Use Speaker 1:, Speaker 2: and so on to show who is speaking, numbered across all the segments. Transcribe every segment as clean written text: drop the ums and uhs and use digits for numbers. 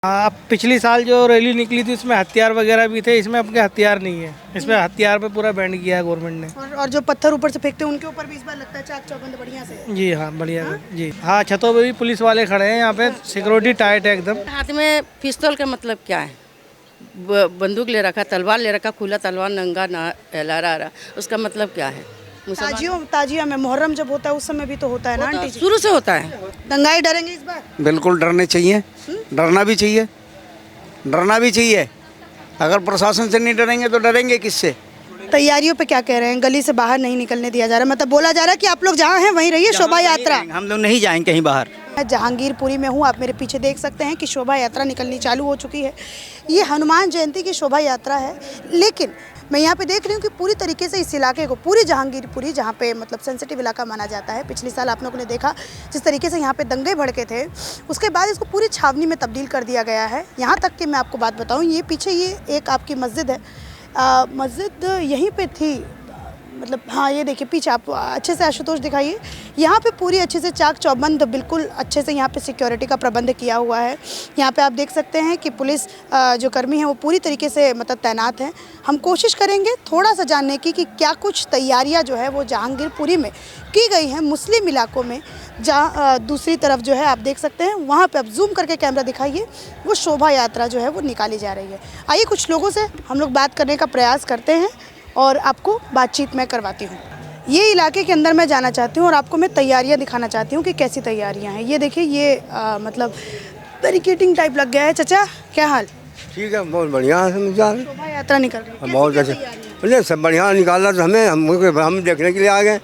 Speaker 1: आप पिछली साल जो रैली निकली थी उसमें हथियार वगैरह भी थे, इसमें आपके हथियार नहीं है। इसमें हथियार पे पूरा बैन किया है गवर्नमेंट ने।
Speaker 2: और जो पत्थर ऊपर से फेंकते हैं उनके ऊपर भी इस बार लगता है चाक चौबंद बढ़िया से है।
Speaker 1: जी हाँ, बढ़िया जी हाँ, छतों पे भी पुलिस वाले खड़े हैं, यहाँ पे सिक्योरिटी टाइट है एकदम।
Speaker 3: हाथ में पिस्तौल का मतलब क्या है? बंदूक ले रखा, तलवार ले रखा, खुला तलवार नंगा लहरा रहा, उसका मतलब क्या है?
Speaker 2: ताजिया में मुहर्रम जब होता है उस समय भी तो होता है ना आंटी जी?
Speaker 3: शुरू से होता है।
Speaker 2: दंगाई डरेंगे इस बार?
Speaker 4: बिल्कुल डरने चाहिए, डरना भी चाहिए, डरना भी चाहिए। अगर प्रशासन से नहीं डरेंगे तो डरेंगे किससे?
Speaker 2: तैयारियों पे क्या कह रहे हैं? गली से बाहर नहीं निकलने दिया जा रहा, मतलब बोला जा रहा है कि आप लोग जहाँ हैं वहीं रहिए, शोभा यात्रा।
Speaker 4: हम लोग नहीं जाएंगे कहीं बाहर।
Speaker 2: मैं जहांगीरपुरी में हूँ, आप मेरे पीछे देख सकते हैं कि शोभा यात्रा निकलनी चालू हो चुकी है। ये हनुमान जयंती की शोभा यात्रा है, लेकिन मैं यहाँ पे देख रही हूँ कि पूरी तरीके से इस इलाके को, पूरी जहांगीरपुरी जहाँ पे मतलब सेंसिटिव इलाका माना जाता है, पिछले साल आप लोगों ने देखा जिस तरीके से यहाँ पे दंगे भड़के थे, उसके बाद इसको पूरी छावनी में तब्दील कर दिया गया है। यहाँ तक कि मैं आपको बात बताऊँ, ये पीछे ये एक आपकी मस्जिद है, मस्जिद यहीं पे थी, मतलब हाँ ये देखिए पीछे, आप अच्छे से आशुतोष दिखाइए, यहाँ पे पूरी अच्छे से चाक चौबंद बिल्कुल अच्छे से यहाँ पे सिक्योरिटी का प्रबंध किया हुआ है। यहाँ पे आप देख सकते हैं कि पुलिस जो कर्मी हैं वो पूरी तरीके से मतलब तैनात हैं। हम कोशिश करेंगे थोड़ा सा जानने की कि क्या कुछ तैयारियाँ जो है वो जहांगीरपुरी में की गई हैं मुस्लिम इलाकों में, जहाँ दूसरी तरफ जो है आप देख सकते हैं, वहाँ पर आप जूम करके कैमरा दिखाइए, वो शोभा यात्रा जो है वो निकाली जा रही है। आइए कुछ लोगों से हम लोग बात करने का प्रयास करते हैं और आपको बातचीत मैं करवाती हूँ। ये इलाके के अंदर मैं जाना चाहती हूँ और आपको मैं तैयारियाँ दिखाना चाहती हूँ कि कैसी तैयारियाँ हैं। ये देखिए, ये मतलब बैरिकेडिंग टाइप लग गया है। चाचा क्या हाल?
Speaker 5: ठीक है, बहुत बढ़िया है।
Speaker 2: शोभा यात्रा निकल रही है,
Speaker 5: बहुत अच्छा, बोले सब बढ़िया निकाला तो हम देखने के लिए आ गए।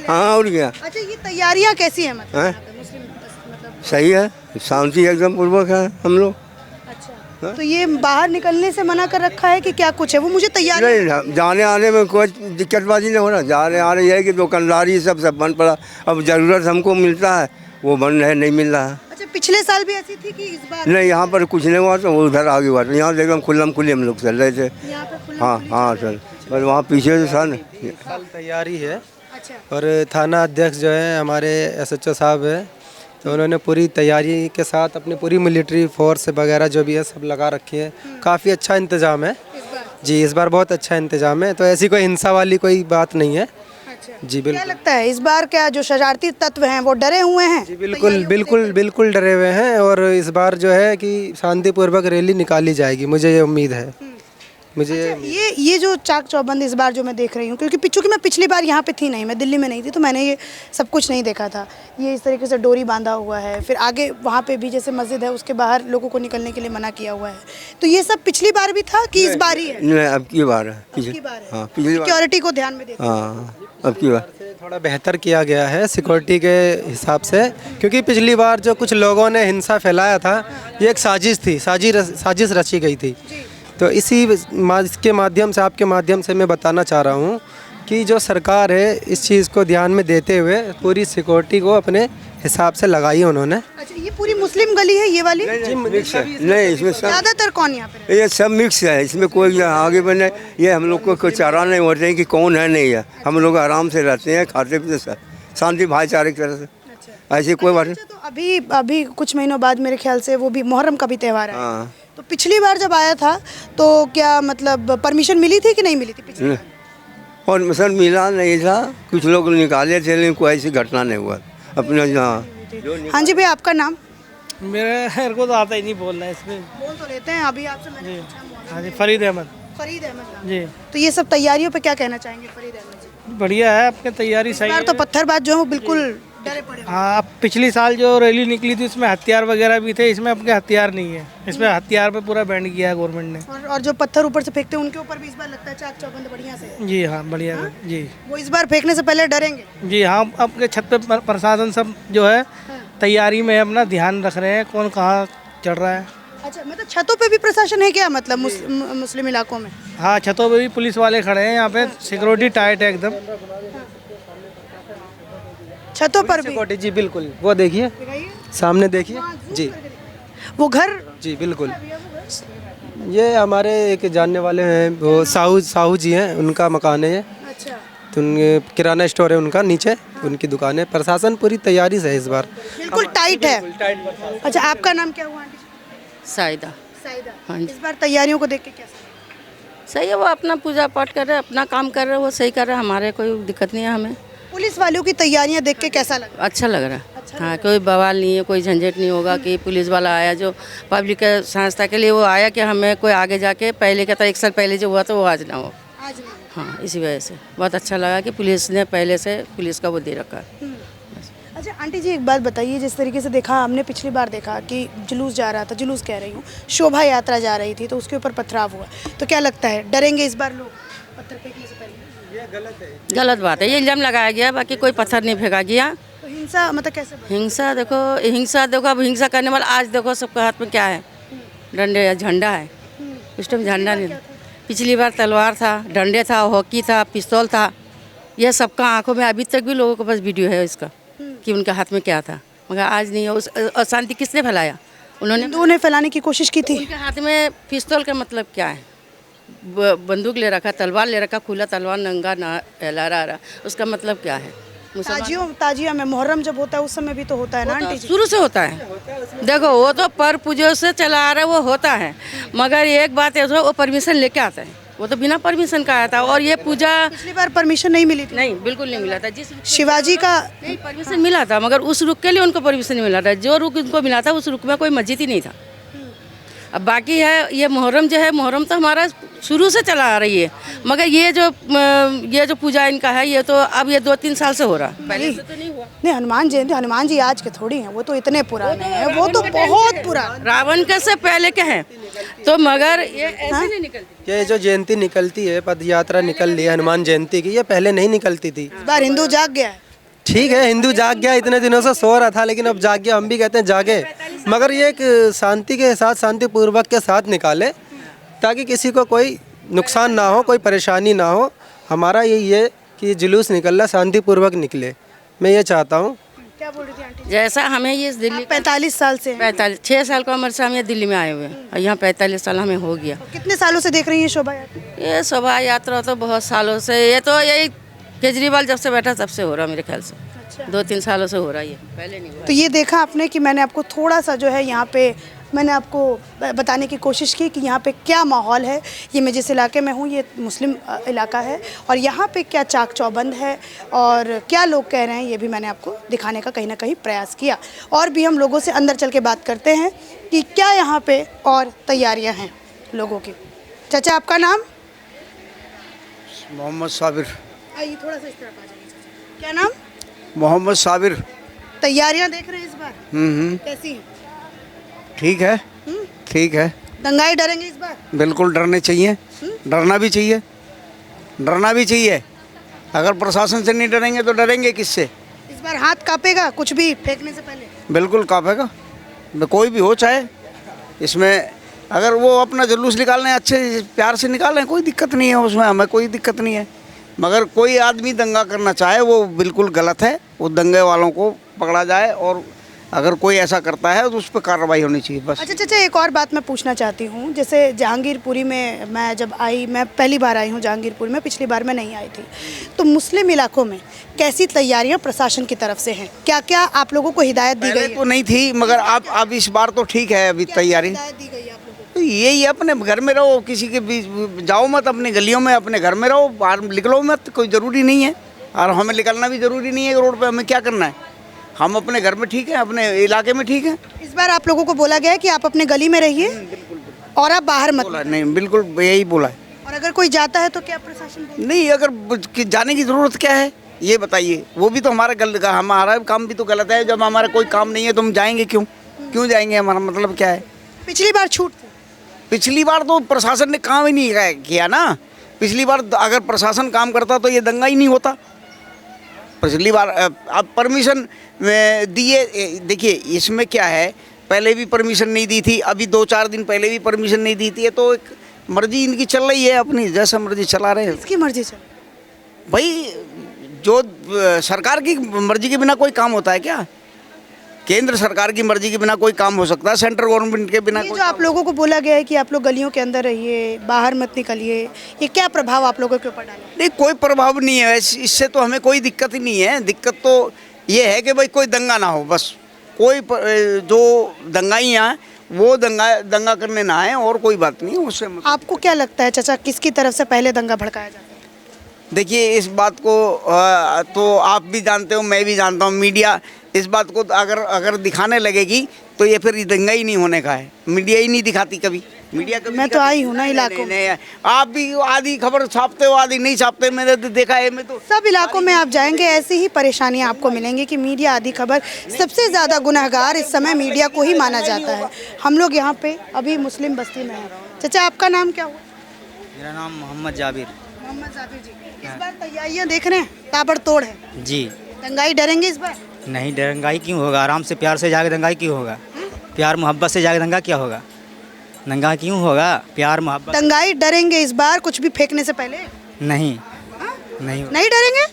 Speaker 5: हाँ, और क्या।
Speaker 2: अच्छा, ये तैयारियाँ कैसी हैं? मतलब
Speaker 5: सही है, शांति एकदम पूर्वक है हम लोग।
Speaker 2: तो ये बाहर निकलने से मना कर रखा है कि क्या कुछ है? वो मुझे तैयारी
Speaker 5: नहीं, जाने आने में कोई दिक्कतबाजी नहीं हो रहा। जाने आने ये है कि दुकानदारी सब बंद पड़ा। अब ज़रूरत हमको मिलता है वो बंद है, नहीं मिल रहा है।
Speaker 2: अच्छा, पिछले साल भी ऐसी थी कि इस बार
Speaker 5: नहीं, यहाँ पर कुछ नहीं हुआ तो उधर आगे हुआ। तो यहाँ एकदम खुल्लम खुल्ले हम लोग चल रहे थे। हाँ हाँ सर, पर वहाँ पीछे से सर
Speaker 1: तैयारी है।
Speaker 2: अच्छा,
Speaker 1: और थाना अध्यक्ष जो है हमारे SHO साहब है, तो उन्होंने पूरी तैयारी के साथ अपनी पूरी मिलिट्री फोर्स वगैरह जो भी है सब लगा रखी है। काफ़ी अच्छा इंतज़ाम है जी, इस बार बहुत अच्छा इंतज़ाम है। तो ऐसी कोई हिंसा वाली कोई बात नहीं है जी। बिल्कुल।
Speaker 2: क्या लगता है इस बार क्या जो शरारती तत्व हैं वो डरे हुए हैं?
Speaker 1: जी बिल्कुल बिल्कुल बिल्कुल डरे हुए हैं, और इस बार जो है कि शांतिपूर्वक रैली निकाली जाएगी, मुझे ये उम्मीद है। मुझे
Speaker 2: ये जो चाक चौबंद इस बार जो मैं देख रही हूँ, क्योंकि चूँकि मैं पिछली बार यहाँ पे थी नहीं, मैं दिल्ली में नहीं थी, तो मैंने ये सब कुछ नहीं देखा था। ये इस तरीके से डोरी बांधा हुआ है, फिर आगे वहाँ पे भी जैसे मस्जिद है उसके बाहर लोगों को निकलने के लिए मना किया हुआ है। तो ये सब पिछली बार भी था कि इस बार ही है?
Speaker 5: नहीं, अब की बार है।
Speaker 2: हाँ, सिक्योरिटी को ध्यान में देते
Speaker 5: हाँ, अब की बार
Speaker 1: थोड़ा बेहतर किया गया है सिक्योरिटी के हिसाब से, क्योंकि पिछली बार जो कुछ लोगों ने हिंसा फैलाया था, ये एक साजिश थी, साजिश रची गई थी। तो इसके माध्यम से, आपके माध्यम से मैं बताना चाह रहा हूँ कि जो सरकार है इस चीज़ को ध्यान में देते हुए पूरी सिक्योरिटी को अपने हिसाब से लगाई है उन्होंने।
Speaker 2: अच्छा, ये पूरी मुस्लिम गली है ये वाली?
Speaker 5: मिक्स है। नहीं, इसमें सब
Speaker 2: ज़्यादातर कौन यहाँ पे?
Speaker 5: ये सब मिक्स है, इसमें कोई आगे बने ये हम लोग को कोई चारा नहीं होते हैं कि कौन है नहीं है। हम लोग आराम से रहते हैं, खाते पीते शांति भाईचारे की तरह से। ऐसी कोई बात नहीं।
Speaker 2: तो अभी कुछ महीनों बाद मेरे ख्याल से वो भी मुहर्रम का भी त्यौहार है।
Speaker 5: हाँ,
Speaker 2: तो पिछली बार जब आया था तो क्या मतलब परमिशन मिली थी कि नहीं मिली थी पिछली बार?
Speaker 5: परमिशन मिला नहीं था, कुछ लोग निकाले थे, लेकिन कोई ऐसी घटना नहीं हुआ अपने यहाँ।
Speaker 2: हाँ जी भैया, आपका नाम?
Speaker 1: मेरे को तो आता ही नहीं बोलना है इसमें।
Speaker 2: बोल तो लेते हैं, अभी आपसे मैंने पूछा।
Speaker 1: हाँ जी, फरीद अहमद
Speaker 2: फरीद अहमद
Speaker 1: जी।
Speaker 2: तो ये सब तैयारियों पे क्या कहना चाहेंगे फरीद अहमद जी?
Speaker 1: बढ़िया है, आपकी तैयारी सही है।
Speaker 2: तो पत्थरबाज जो है वो बिल्कुल डरे पड़े।
Speaker 1: हाँ, आप पिछली साल जो रैली निकली थी उसमें हथियार वगैरह भी थे, इसमें आपके हथियार नहीं है। इसमें हथियार पे पूरा बैन किया है गवर्नमेंट ने।
Speaker 2: और जो पत्थर ऊपर से फेंकते हैं उनके ऊपर भी इस बार लगता है चाक चौबंद बढ़िया से है।
Speaker 1: जी हाँ, बढ़िया जी।
Speaker 2: वो इस बार फेंकने से पहले डरेंगे?
Speaker 1: जी हाँ, आपके छत पे प्रशासन सब जो है तैयारी में अपना ध्यान रख रहे हैं, कौन कहाँ चढ़ रहा है।
Speaker 2: अच्छा, मतलब छतों पे भी प्रशासन है क्या, मतलब मुस्लिम इलाकों में?
Speaker 1: हाँ, छतों पे भी पुलिस वाले खड़े हैं, यहाँ पे सिक्योरिटी टाइट है एकदम।
Speaker 2: छतों पर भी
Speaker 1: सिक्योरिटी जी बिल्कुल। वो देखिए सामने, देखिए जी,
Speaker 2: वो घर
Speaker 1: जी बिल्कुल। ये हमारे एक जानने वाले हैं, वो साहू जी हैं, उनका मकान है ये।
Speaker 2: अच्छा,
Speaker 1: तो उनके किराना स्टोर है उनका नीचे, उनकी दुकान है। प्रशासन पूरी तैयारी से है इस बार,
Speaker 2: बिल्कुल टाइट है। अच्छा, आपका नाम क्या हुआ आंटी?
Speaker 3: साइदा।
Speaker 2: साइदा,
Speaker 3: हाँ जी।
Speaker 2: इस बार तैयारियों को देख के कैसा लगा?
Speaker 3: सही है, वो अपना पूजा पाठ कर रहे हैं, अपना काम कर रहे हैं, वो सही कर रहे हैं, हमारे कोई दिक्कत नहीं है हमें।
Speaker 2: पुलिस वालों की तैयारियां देख के कैसा लगा?
Speaker 3: अच्छा लग रहा है। हाँ, कोई बवाल नहीं है, कोई झंझट नहीं होगा कि पुलिस वाला आया जो पब्लिक के सहायता के लिए वो आया कि हमें कोई आगे जाके पहले का था 1 साल पहले जो हुआ था वो आज ना हो।
Speaker 2: आज नहीं।
Speaker 3: हाँ, इसी वजह से बहुत अच्छा लगा कि पुलिस ने पहले से पुलिस का वो दे रखा है।
Speaker 2: अच्छा आंटी जी, एक बात बताइए, जिस तरीके से देखा हमने पिछली बार देखा कि जुलूस जा रहा था, जुलूस कह रही हूँ, शोभा यात्रा जा रही थी तो उसके ऊपर पथराव हुआ, तो क्या लगता है डरेंगे इस बार लोग पत्थर फेंकने से पहले?
Speaker 3: गलत बात है, ये इल्ज़ाम लगाया गया, बाकी कोई पत्थर नहीं फेंका गया।
Speaker 2: तो हिंसा मतलब कैसे बढ़ी?
Speaker 3: हिंसा देखो अब हिंसा करने वाला आज देखो सबके हाथ में क्या है, डंडे या झंडा है। उस टाइम झंडा नहीं था, पिछली बार तलवार था, डंडे था, हॉकी था, पिस्तौल था, यह सबका आंखों में अभी तक भी लोगों के पास वीडियो है इसका कि उनके हाथ में क्या था, मगर आज नहीं है। उस अशांति किसने फैलाया? उन्होंने।
Speaker 2: हिंदुओं ने फैलाने की कोशिश की थी।
Speaker 3: उनके हाथ में पिस्तौल का मतलब क्या है? बंदूक ले रखा, तलवार ले रखा, खुला तलवार नंगा ना लहरा रहा, उसका मतलब क्या है?
Speaker 2: ताजिया में मुहर्रम जब होता है उस समय भी तो होता है ना आंटी जी?
Speaker 3: शुरू से होता है, देखो वो तो पर पूजो से चला आ रहा है, वो होता है, मगर एक बात है वो परमिशन लेके आता है, वो तो बिना परमिशन का आया था। और ये पूजा
Speaker 2: पिछली बार परमिशन नहीं मिली थी?
Speaker 3: नहीं, बिल्कुल नहीं मिला था। जिस
Speaker 2: शिवाजी का
Speaker 3: नहीं परमिशन मिला था, मगर उस रुख के लिए उनको परमिशन नहीं मिला था। जो रुख उनको मिला था उस रुख में कोई मस्जिद ही नहीं था। अब बाकी है ये मुहर्रम जो है, मुहर्रम तो हमारा शुरू से चला आ रही है, मगर ये जो पूजा इनका है ये तो अब ये 2-3 साल से हो रहा है, पहले से तो नहीं हुआ।
Speaker 2: नहीं, हनुमान जयंती, हनुमान जी आज के थोड़ी हैं, वो तो इतने पुराने हैं, वो तो बहुत पुराने।
Speaker 3: रावण के से पहले के हैं, तो मगर ये ऐसे नहीं निकलती।
Speaker 1: ये जो जयंती निकलती है, पद यात्रा निकल रही है हनुमान जयंती की, ये पहले नहीं निकलती थी।
Speaker 2: इस बार हिंदू जाग गया है।
Speaker 1: ठीक है, हिंदू जाग गया, इतने दिनों से सो रहा था लेकिन अब जाग गया, हम भी कहते हैं जागे, मगर ये एक शांति के साथ, शांतिपूर्वक के साथ निकाले ताकि किसी को कोई नुकसान ना हो, कोई परेशानी ना हो। हमारा यही है कि जुलूस निकल रहा शांतिपूर्वक निकले, मैं ये चाहता हूँ।
Speaker 2: क्या बोल रही थी आंटी?
Speaker 3: जैसा हमें ये दिल्ली
Speaker 2: 45 साल से हैं।
Speaker 3: 6 साल का उम्र से हम ये दिल्ली में आए हुए हैं और यहाँ 45 साल हमें हो गया।
Speaker 2: कितने सालों से देख रही हैं शोभा यात्रा?
Speaker 3: ये शोभा यात्रा तो बहुत सालों से, ये तो यही केजरीवाल जब से बैठा तब से हो रहा, मेरे ख्याल से 2-3 सालों से हो रहा है, ये पहले नहीं हुआ।
Speaker 2: तो ये देखा आपने कि मैंने आपको थोड़ा सा जो है यहाँ पे मैंने आपको बताने की कोशिश की कि यहाँ पे क्या माहौल है। ये मैं जिस इलाके में हूँ ये मुस्लिम इलाका है और यहाँ पे क्या चाक चौबंद है और क्या लोग कह रहे हैं ये भी मैंने आपको दिखाने का कहीं ना कहीं प्रयास किया। और भी हम लोगों से अंदर चल के बात करते हैं कि क्या यहाँ पे और तैयारियाँ हैं लोगों की। चाचा आपका नाम?
Speaker 4: मोहम्मद साबिर।
Speaker 2: आइए थोड़ा सा इस तरफ आ जाइए चाचा। क्या नाम?
Speaker 4: मोहम्मद साबिर।
Speaker 2: तैयारियां देख रहे हैं इस बार कैसी हैं?
Speaker 4: ठीक है, ठीक है।
Speaker 2: दंगाई डरेंगे इस बार?
Speaker 4: बिल्कुल डरने चाहिए, डरना भी चाहिए, डरना भी चाहिए। अगर प्रशासन से नहीं डरेंगे तो डरेंगे किससे?
Speaker 2: इस बार हाथ कांपेगा कुछ भी फेंकने से पहले?
Speaker 4: बिल्कुल कांपेगा, कोई भी हो चाहे। इसमें अगर वो अपना जुलूस निकालने अच्छे प्यार से निकालें, कोई दिक्कत नहीं है उसमें, हमें कोई दिक्कत नहीं है। मगर कोई आदमी दंगा करना चाहे वो बिल्कुल गलत है, वो दंगे वालों को पकड़ा जाए और अगर कोई ऐसा करता है तो उस पर कार्रवाई होनी चाहिए बस।
Speaker 2: अच्छा चाचा, एक और बात मैं पूछना चाहती हूँ। जैसे जहांगीरपुरी में मैं जब आई, मैं पहली बार आई हूँ जहांगीरपुरी में, पिछली बार मैं नहीं आई थी, तो मुस्लिम इलाकों में कैसी तैयारियाँ प्रशासन की तरफ से हैं? क्या क्या आप लोगों को हिदायत दी गई है?
Speaker 4: तो नहीं थी, मगर अब इस बार तो ठीक है अभी तैयारी।
Speaker 2: हिदायत दी गई है आप लोगों को?
Speaker 4: तो यही अपने घर में रहो, किसी के बीच जाओ मत, अपने गलियों में अपने घर में रहो, बाहर निकलो मत, कोई ज़रूरी नहीं है। और हमें निकलना भी ज़रूरी नहीं है रोड पे, हमें क्या करना है, हम अपने घर में ठीक है, अपने इलाके में ठीक है।
Speaker 2: इस बार आप लोगों को बोला गया है कि आप अपने गली में रहिए और आप बाहर मत।
Speaker 4: बोला नहीं, बिल्कुल यही बोला है।
Speaker 2: और अगर कोई जाता है तो क्या प्रशासन बोलता है?
Speaker 4: नहीं, अगर जाने की ज़रूरत क्या है ये बताइए? वो भी तो हमारा काम भी तो गलत है। जब हमारा कोई काम नहीं है तो हम जाएंगे क्यों जाएंगे? हमारा मतलब क्या है?
Speaker 2: पिछली बार छूट थी।
Speaker 4: पिछली बार तो प्रशासन ने काम ही नहीं किया ना। पिछली बार अगर प्रशासन काम करता तो ये दंगा ही नहीं होता। पिछली बार अब परमिशन दिए, देखिए इसमें क्या है, पहले भी परमिशन नहीं दी थी, अभी 2-4 दिन पहले भी परमिशन नहीं दी थी, तो एक मर्जी इनकी चल रही है, अपनी जैसा मर्जी चला रहे हैं।
Speaker 2: इसकी मर्जी चल
Speaker 4: भाई, जो सरकार की मर्जी के बिना कोई काम होता है क्या? केंद्र सरकार की मर्जी के बिना कोई काम हो सकता है? सेंट्रल गवर्नमेंट के बिना?
Speaker 2: ये जो आप लोगों को बोला गया है कि आप लोग गलियों के अंदर रहिए, बाहर मत निकलिए, ये क्या प्रभाव आप लोगों के ऊपर डाला?
Speaker 4: नहीं, कोई प्रभाव नहीं है, इससे तो हमें कोई दिक्कत ही नहीं है। दिक्कत तो ये है कि भाई कोई दंगा ना हो, बस। कोई जो दंगाई हैं वो दंगा करने ना आए, और कोई बात नहीं है उससे।
Speaker 2: आपको क्या लगता है चाचा, किसकी तरफ से पहले दंगा भड़काया जाता है?
Speaker 4: देखिए, इस बात को तो आप भी जानते हो, मैं भी जानता हूँ, मीडिया इस बात को अगर दिखाने लगेगी तो ये फिर दंगा ही नहीं होने का है। मीडिया ही नहीं दिखाती कभी, मीडिया कभी
Speaker 2: मैं तो आई हूँ ना इलाकों में।
Speaker 4: नहीं, आप भी आधी खबर छापते हो, आधी नहीं छापते, मैंने तो देखा है। मैं तो
Speaker 2: सब इलाकों में आप जाएंगे ऐसी ही परेशानियां आपको मिलेंगी कि मीडिया आधी खबर, सबसे ज़्यादा गुनहगार इस समय मीडिया को ही माना जाता है। हम लोग यहाँ पे अभी मुस्लिम बस्ती में हैं। चाचा आपका नाम क्या हुआ?
Speaker 6: मेरा नाम मोहम्मद जाबिर।
Speaker 2: मोहम्मद जाबिर जी, इस बार तैयारियां देख रहे हैं, ताबड़तोड़ है।
Speaker 6: जी।
Speaker 2: दंगाई डरेंगे इस बार?
Speaker 6: नहीं, दंगाई क्यों होगा? आराम से प्यार से जाके दंगाई क्यों होगा? प्यार मोहब्बत से जाके दंगा क्या होगा? दंगा क्यों होगा? प्यार मोहब्बत।
Speaker 2: दंगाई डरेंगे इस बार कुछ भी फेंकने से पहले?
Speaker 6: नहीं, नहीं
Speaker 2: नहीं डरेंगे?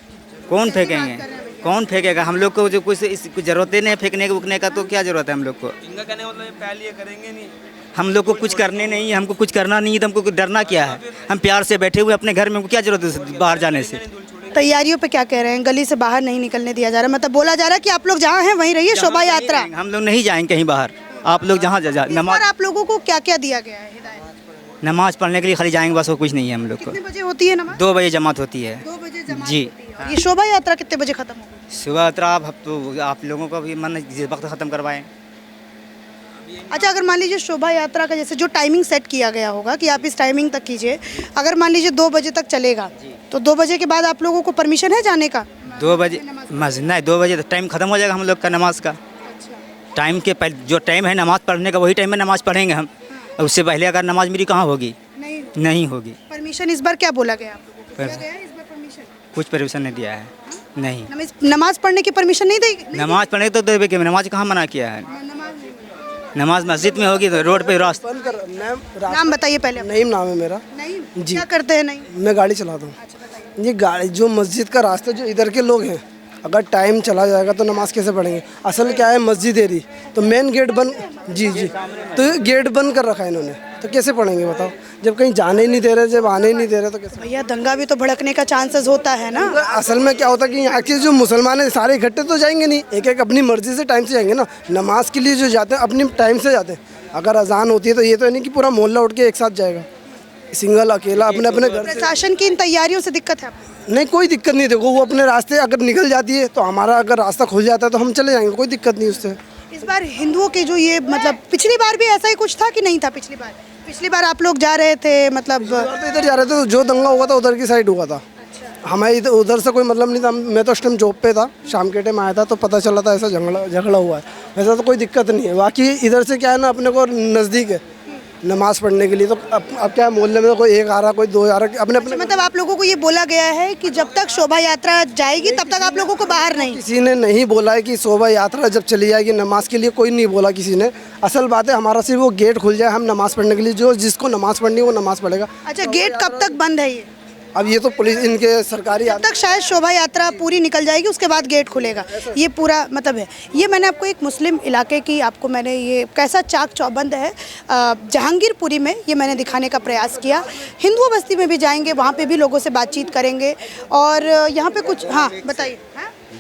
Speaker 6: कौन फेंकेंगे? कौन फेंकेगा? हम लोग को जो कुछ जरूरत ही नहीं है फेंकने उकने का, तो क्या जरूरत है हम लोग को? दंगा करने मतलब पहले करेंगे नहीं। हम लोग को कुछ करने नहीं है, हमको कुछ करना नहीं है, तो हमको डरना क्या है? हम प्यार से बैठे हुए अपने घर में, हमको क्या जरूरत है बाहर जाने से?
Speaker 2: तैयारियों पे क्या कह रहे हैं? गली से बाहर नहीं निकलने दिया जा रहा, मतलब बोला जा रहा है कि आप लोग जहाँ हैं वहीं रहिए, शोभा यात्रा।
Speaker 6: हम लोग नहीं जाएंगे कहीं बाहर, आप लोग जहाँ
Speaker 2: नमाज आप लोगों को क्या क्या दिया गया है हिदायत?
Speaker 6: नमाज पढ़ने के लिए खाली जाएंगे, बस और कुछ नहीं है हम लोग को।
Speaker 2: कितने बजे होती है नमाज?
Speaker 6: 2 बजे जमात होती है।
Speaker 2: 2 बजे जमात
Speaker 6: जी।
Speaker 2: होती है। ये शोभा यात्रा कितने बजे खत्म होगी?
Speaker 6: सुबह यात्रा आप लोगों का भी मन वक्त ख़त्म करवाएं।
Speaker 2: अच्छा, अगर मान लीजिए शोभा यात्रा का जैसे जो टाइमिंग सेट किया गया होगा कि आप इस टाइमिंग तक कीजिए, अगर मान लीजिए 2 बजे तक चलेगा तो 2 बजे के बाद आप लोगों को परमिशन है जाने का?
Speaker 6: 2 बजे मस्जिद नहीं, 2 बजे तो टाइम ख़त्म हो जाएगा हम लोग का नमाज का। टाइम के पहले जो टाइम है नमाज पढ़ने का, वही टाइम में नमाज पढ़ेंगे हम। और उससे पहले अगर नमाज मेरी कहाँ होगी? नहीं होगी।
Speaker 2: परमिशन इस बार क्या बोला गया आप लोगों को? दिया गया है इस बार परमिशन?
Speaker 6: कुछ परमिशन नहीं दिया है। नहीं,
Speaker 2: नमाज पढ़ने की परमिशन नहीं देगी?
Speaker 6: नमाज पढ़ने तो देवे के, नमाज कहाँ मना किया है? नमाज मस्जिद में होगी तो रोड पे रास्ता।
Speaker 2: नाम बताइए पहले।
Speaker 7: नईम नाम है मेरा
Speaker 2: नहीं
Speaker 7: जी।
Speaker 2: क्या करते हैं? नहीं,
Speaker 7: मैं गाड़ी चलाता हूँ। ये गाड़ी जो मस्जिद का रास्ता, जो इधर के लोग हैं, अगर टाइम चला जाएगा तो नमाज कैसे पढ़ेंगे? असल क्या है, मस्जिद एरी तो मेन गेट बंद। जी जी, तो ये गेट बंद कर रखा है इन्होंने, तो कैसे पढ़ेंगे बताओ? जब कहीं जाने ही नहीं दे रहे, जब आने ही नहीं दे रहे, तो कैसे?
Speaker 2: भैया दंगा भी तो भड़कने का चांसेस होता है ना।
Speaker 7: असल में क्या होता है कि यहाँ के जो मुसलमान हैं सारे इकट्ठे तो जाएंगे नहीं, एक एक अपनी मर्जी से टाइम से जाएंगे ना। नमाज के लिए जो जाते हैं अपनी टाइम से जाते हैं। अगर अजान होती है तो ये तो नहीं कि पूरा मोहल्ला उठ के एक साथ जाएगा, सिंगल अकेला अपने अपने घर से।
Speaker 2: प्रशासन की इन तैयारियों से दिक्कत है आपको?
Speaker 7: नहीं, कोई दिक्कत नहीं। देखो, वो अपने रास्ते अगर निकल जाती है तो हमारा अगर रास्ता खुल जाता है तो हम चले जाएंगे, कोई दिक्कत नहीं उससे।
Speaker 2: इस बार हिंदुओं के जो ये मतलब पिछली बार भी ऐसा ही कुछ था कि नहीं था? पिछली बार आप लोग जा रहे थे, मतलब
Speaker 7: तो इधर जा रहे थे तो जो दंगा हुआ था उधर की साइड हुआ था। हमें इधर उधर से कोई मतलब नहीं था। मैं तो उस टाइम जॉब पे था, शाम के टाइम आया था तो पता चला था ऐसा झगड़ा हुआ है। वैसा तो कोई दिक्कत नहीं है। बाकी इधर से क्या है ना, अपने को नज़दीक है नमाज़ पढ़ने के लिए, तो अब क्या मोहल्ले में तो कोई एक आ रहा, कोई 2 आ रहा, अपने अपने।
Speaker 2: मतलब आप लोगों को ये बोला गया है कि जब तक शोभा यात्रा जाएगी तब तक आप लोगों को बाहर नहीं?
Speaker 7: किसी ने नहीं बोला है कि शोभा यात्रा जब चली जाएगी नमाज के लिए, कोई नहीं बोला किसी ने। असल बात है हमारा सिर्फ वो गेट खुल जाए, हम नमाज़ पढ़ने के लिए, जो जिसको नमाज़ पढ़नी है वो नमाज़ पढ़ेगा।
Speaker 2: अच्छा, गेट कब तक बंद है ये?
Speaker 7: अब ये तो पुलिस इनके सरकारी
Speaker 2: तब तक शायद शोभा यात्रा पूरी निकल जाएगी, उसके बाद गेट खुलेगा, ये पूरा मतलब है। ये मैंने आपको एक मुस्लिम इलाके की आपको मैंने ये कैसा चाक चौबंद है जहांगीरपुरी में, ये मैंने दिखाने का प्रयास किया। हिंदू बस्ती में भी जाएंगे, वहाँ पे भी लोगों से बातचीत करेंगे। और यहाँ पे कुछ, हाँ बताइए।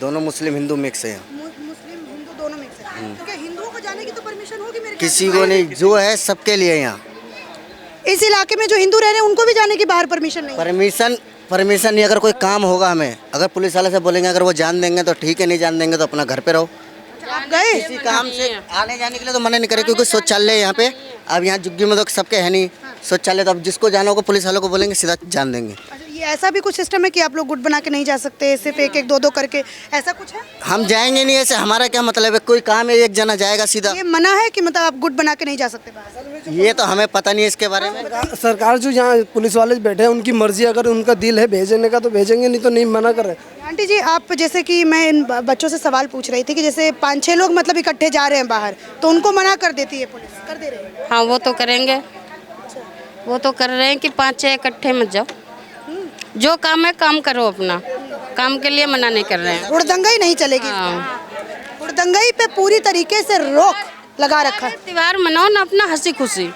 Speaker 8: दोनों मुस्लिम हिंदू मिक्स है।
Speaker 2: मुस्लिम हिंदू दोनों मिक्स है, तो क्या हिंदुओं को जाने की तो परमिशन होगी मेरे?
Speaker 8: किसी को नहीं, जो है सबके लिए। यहाँ
Speaker 2: इस इलाके में जो हिंदू रह रहे हैं उनको भी जाने की बाहर परमिशन नहीं?
Speaker 8: परमिशन नहीं। अगर कोई काम होगा हमें, अगर पुलिस वाले से बोलेंगे, अगर वो जान देंगे तो ठीक है, नहीं जान देंगे तो अपना घर पे रहो।
Speaker 2: आप गए?
Speaker 8: किसी काम से आने जाने के लिए तो मना नहीं करे, क्योंकि शौचालय है यहाँ पे। अब यहाँ जुग्गी में तो सबके है नहीं शौचालय, तो अब जिसको जाना होगा पुलिस वालों को बोलेंगे, सीधा जान देंगे।
Speaker 2: ये ऐसा भी कुछ सिस्टम है कि आप लोग गुट बना के नहीं जा सकते, सिर्फ एक एक दो दो करके, ऐसा कुछ है?
Speaker 8: हम जाएंगे नहीं ऐसे, हमारा क्या मतलब है? कोई काम है, एक जना जाएगा सीधा।
Speaker 2: ये मना है कि मतलब आप गुट बना के नहीं जा सकते बाहर?
Speaker 8: ये तो हमें पता नहीं है इसके बारे में।
Speaker 7: सरकार जो यहाँ पुलिस वाले बैठे हैं उनकी मर्जी, अगर उनका दिल है भेजने का तो भेजेंगे, नहीं तो नहीं मना कर रहे।
Speaker 2: आंटी जी, आप जैसे कि मैं इन बच्चों से सवाल पूछ रही थी कि जैसे 5-6 लोग मतलब इकट्ठे जा रहे हैं बाहर, तो उनको मना कर देती है पुलिस? कर दे रही है?
Speaker 3: हाँ, वो तो करेंगे, वो तो कर रहे हैं कि 5-6 इकट्ठे मत जाओ, जो काम है काम करो, अपना काम के लिए मना नहीं कर रहे हैं।
Speaker 2: हुड़दंगाई नहीं चलेगी? हुड़दंगाई पे पूरी तरीके से रोक लगा रखा है।
Speaker 3: त्योहार मनाओ ना अपना हंसी खुशी,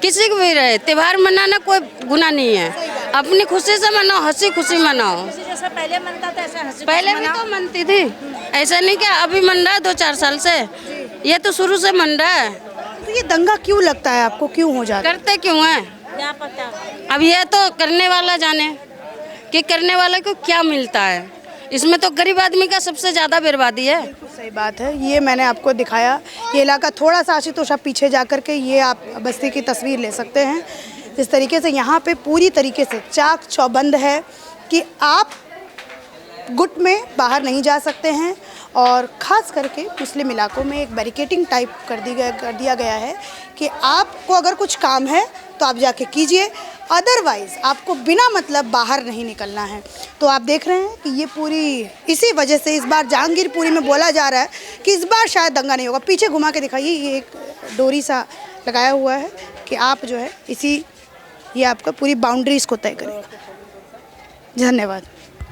Speaker 3: किसी को भी रहे त्योहार मनाना कोई गुनाह नहीं है, अपनी खुशी से मनाओ, हंसी खुशी मनाओ।
Speaker 9: जैसा पहले मनता था ऐसा हंसी
Speaker 3: पहले भी तो मनती थी, ऐसा नहीं कि अभी मन रहा है 2-4 साल से, ये तो शुरू से मन रहा है।
Speaker 2: तो ये दंगा क्यों लगता है आपको, क्यों हो जाता है?
Speaker 3: करते क्यों हैं?
Speaker 9: क्या पता।
Speaker 3: अब ये तो करने वाला जाने कि करने वाले को क्या मिलता है। इसमें तो गरीब आदमी का सबसे ज़्यादा बर्बादी है।
Speaker 2: बिल्कुल सही बात है। ये मैंने आपको दिखाया, ये इलाका थोड़ा सा आशुतोष आप पीछे जा कर के ये आप बस्ती की तस्वीर ले सकते हैं। इस तरीके से यहाँ पे पूरी तरीके से चाक चौबंद है कि आप गुट में बाहर नहीं जा सकते हैं और ख़ास करके मुस्लिम इलाकों में एक बैरिकेटिंग टाइप कर दिया गया है कि आपको अगर कुछ काम है तो आप जाके कीजिए, अदरवाइज़ आपको बिना मतलब बाहर नहीं निकलना है। तो आप देख रहे हैं कि ये पूरी इसी वजह से इस बार जहांगीरपुरी में बोला जा रहा है कि इस बार शायद दंगा नहीं होगा। पीछे घुमा के दिखाइए, ये एक डोरी सा लगाया हुआ है कि आप जो है ये आपका पूरी बाउंड्रीज़ को तय करेगा। धन्यवाद।